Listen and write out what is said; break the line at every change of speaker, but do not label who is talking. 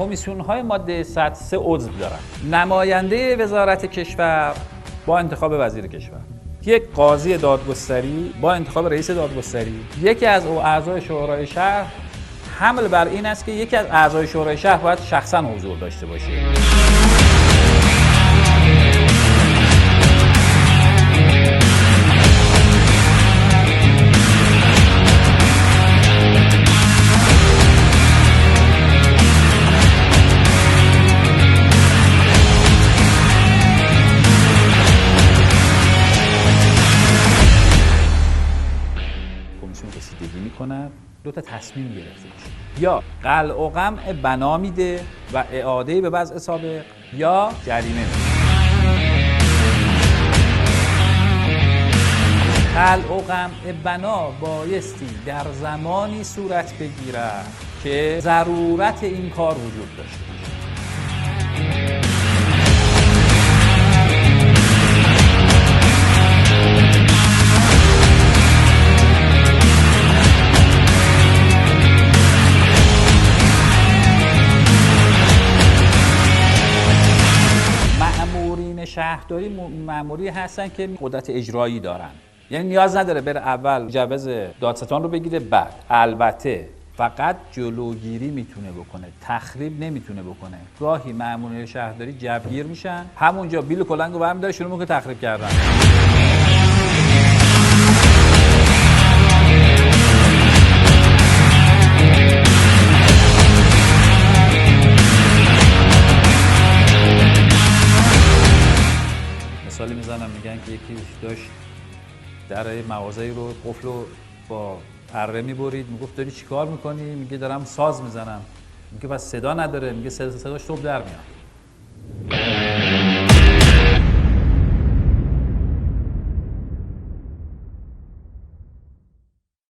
کمیسیون‌های ماده 103 عضو دارن. نماینده وزارت کشور با انتخاب وزیر کشور، یک قاضی دادگستری با انتخاب رئیس دادگستری، یکی از اعضای شورای شهر. حمل بر این است که یکی از اعضای شورای شهر باید شخصا حضور داشته باشه. کمیسیون رسیدگی می‌کند، دو تا تصمیم گرفته میشه: یا قلع و قمع بنا میده و اعاده به وضع سابق، یا جریمه میده. قلع و قمع بنا بایستی در زمانی صورت بگیرد که ضرورت این کار وجود داشته باشه. شهرداری مأموری هستن که قدرت اجرایی دارن، یعنی نیاز نداره بره اول مجوز دادستان رو بگیره، بعد البته فقط جلوگیری میتونه بکنه، تخریب نمیتونه بکنه. گاهی مأمورین شهرداری جوگیر میشن، همونجا بیل کلنگو برمی‌داره شروع میکنه تخریب کردن. مثالی میزنم، میگن که یکی داشت در مغازه‌ای رو قفل رو با اره میبرید، میگفت داری چیکار میکنی؟ میگه دارم ساز میزنم. میگه پس صدا نداره؟ میگه صداش صبح در میاد.